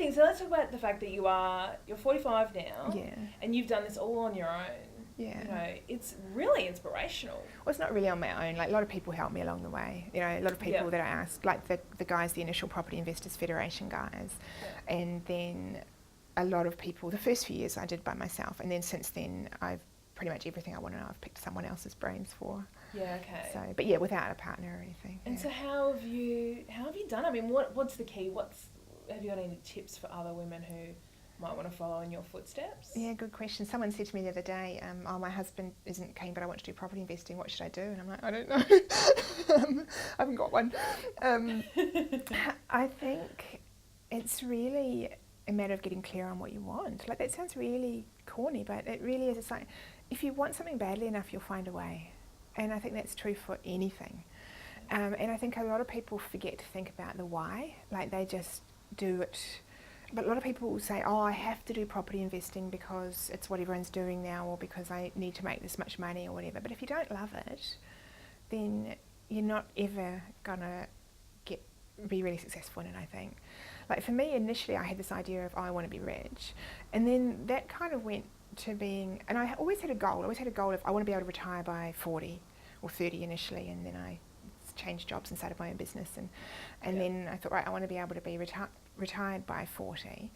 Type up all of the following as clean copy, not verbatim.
thing. So let's talk about the fact that you're 45 now. Yeah. And you've done this all on your own. Yeah. You know, it's really inspirational. Well, it's not really on my own. Like, a lot of people helped me along the way. You know, a lot of people that I asked, like the guys, the initial Property Investors Federation guys, and then a lot of people. The first few years I did by myself, and then since then I've pretty much everything I want to know I've picked someone else's brains for. Yeah. Okay. So, but yeah, without a partner or anything. And so how have you done? I mean, what's the key? Have you got any tips for other women who might want to follow in your footsteps? Yeah, good question. Someone said to me the other day, oh, my husband isn't keen, but I want to do property investing. What should I do? And I'm like, I don't know. I haven't got one. I think it's really a matter of getting clear on what you want. Like, that sounds really corny, but it really is. It's like, if you want something badly enough, you'll find a way. And I think that's true for anything. And I think a lot of people forget to think about the why. Like, they just do it. But a lot of people will say, oh, I have to do property investing because it's what everyone's doing now, or because I need to make this much money or whatever. But if you don't love it, then you're not ever going to be really successful in it, I think. Like, for me, initially I had this idea of, oh, I want to be rich. And then that kind of went to being, and I always had a goal. I always had a goal of, I want to be able to retire by 40 or 30 initially, and then I changed jobs and started my own business. And then I thought, right, I want to be able to be retired by 40.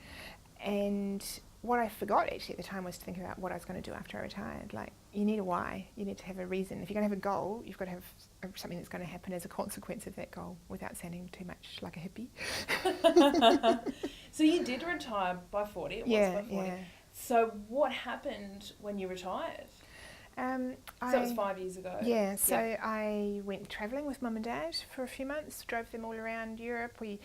And what I forgot actually at the time was to think about what I was going to do after I retired. Like, you need a why, you need to have a reason. If you're going to have a goal, you've got to have something that's going to happen as a consequence of that goal without sounding too much like a hippie. So you did retire by 40, it was by 40. Yeah. So what happened when you retired? So it was 5 years ago. Yeah, so I went travelling with Mum and Dad for a few months, drove them all around Europe. We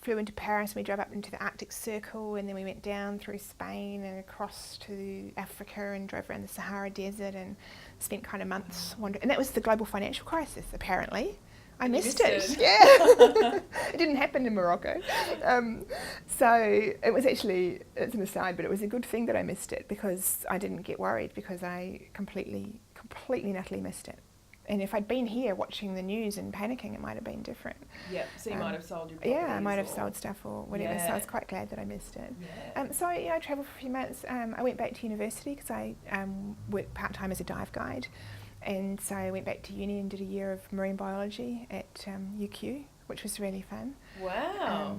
flew into Paris, and we drove up into the Arctic Circle, and then we went down through Spain and across to Africa and drove around the Sahara Desert and spent kind of months wandering. And that was the global financial crisis, apparently. I missed it. Yeah. It didn't happen in Morocco. So it was actually, it's an aside, but it was a good thing that I missed it, because I didn't get worried, because I completely and utterly missed it. And if I'd been here watching the news and panicking, it might have been different. Yeah, so you might have sold your properties. Yeah, I might have sold stuff or whatever, so I was quite glad that I missed it. Yeah. So I travelled for a few months. I went back to university because I worked part-time as a dive guide. And so I went back to uni and did a year of marine biology at UQ, which was really fun. Wow.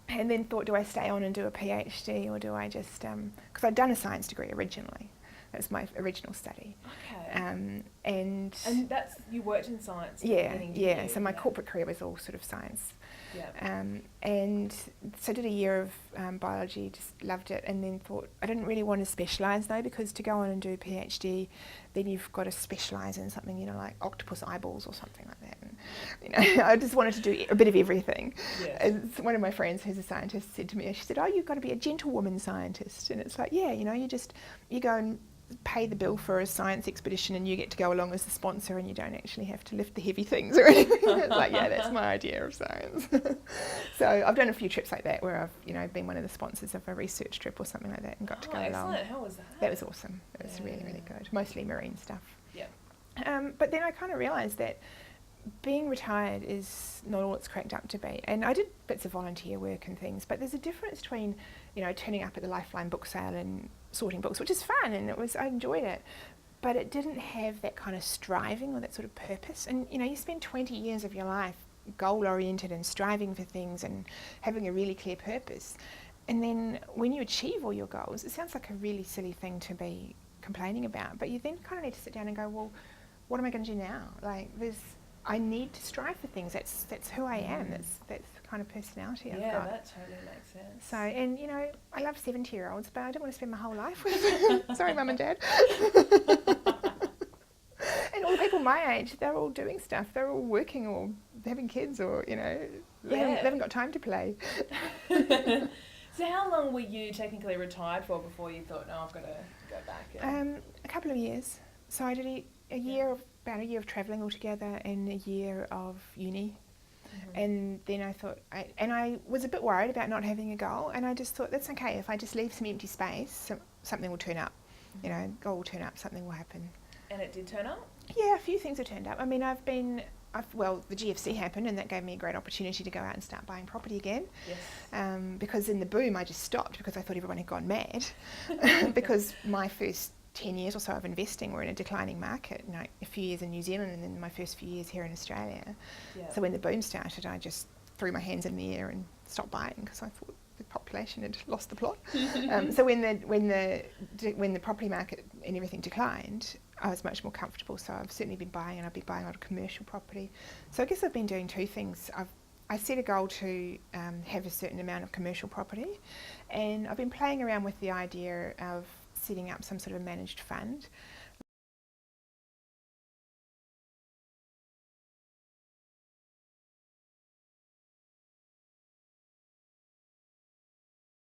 And then thought, do I stay on and do a PhD, or do I just, because I'd done a science degree originally. That was my original study. Okay. And that's, you worked in science? Yeah. So my corporate career was all sort of science. Yeah. And so I did a year of biology, just loved it, and then thought I didn't really want to specialise though, because to go on and do a PhD, then you've got to specialise in something, you know, like octopus eyeballs or something like that. And, you know, I just wanted to do a bit of everything. Yes. And one of my friends who's a scientist said to me, she said, oh, you've got to be a gentlewoman scientist. And it's like, yeah, you know, you go and pay the bill for a science expedition and you get to go along as the sponsor, and you don't actually have to lift the heavy things or anything. It's like, yeah, that's my idea of science. So I've done a few trips like that where I've, you know, been one of the sponsors of a research trip or something like that and got to go along. Excellent. How was that? That was awesome. It was really, really good. Mostly marine stuff. Yeah. But then I kind of realised that being retired is not all it's cracked up to be. And I did bits of volunteer work and things, but there's a difference between, you know, turning up at the Lifeline book sale and sorting books, which is fun, and I enjoyed it, but it didn't have that kind of striving or that sort of purpose. And, you know, you spend 20 years of your life goal-oriented and striving for things and having a really clear purpose. And then when you achieve all your goals, it sounds like a really silly thing to be complaining about, but you then kind of need to sit down and go, well, what am I going to do now? Like, I need to strive for things. That's who I am. That's the kind of personality I've got. Yeah, that totally makes sense. So, and you know, I love 70-year-olds, but I don't want to spend my whole life with them. Sorry, Mum and Dad. And all the people my age, they're all doing stuff. They're all working or having kids, or, you know, they haven't got time to play. So how long were you technically retired for before you thought, no, I've got to go back? A couple of years. So I did about a year of travelling altogether and a year of uni. Mm-hmm. And then I thought, I was a bit worried about not having a goal, and I just thought, that's okay, if I just leave some empty space, something will turn up. Mm-hmm. You know, goal will turn up, something will happen. And it did turn up? Yeah, a few things have turned up. I mean, I've been the GFC happened, and that gave me a great opportunity to go out and start buying property again. Yes. Because in the boom, I just stopped because I thought everyone had gone mad. Because my first 10 years or so of investing were in a declining market, a few years in New Zealand and then my first few years here in Australia. Yeah. So when the boom started, I just threw my hands in the air and stopped buying because I thought the population had lost the plot. So when the property market and everything declined, I was much more comfortable. So I've certainly been buying, and I've been buying a lot of commercial property. So I guess I've been doing two things. I set a goal to have a certain amount of commercial property, and I've been playing around with the idea of setting up some sort of managed fund.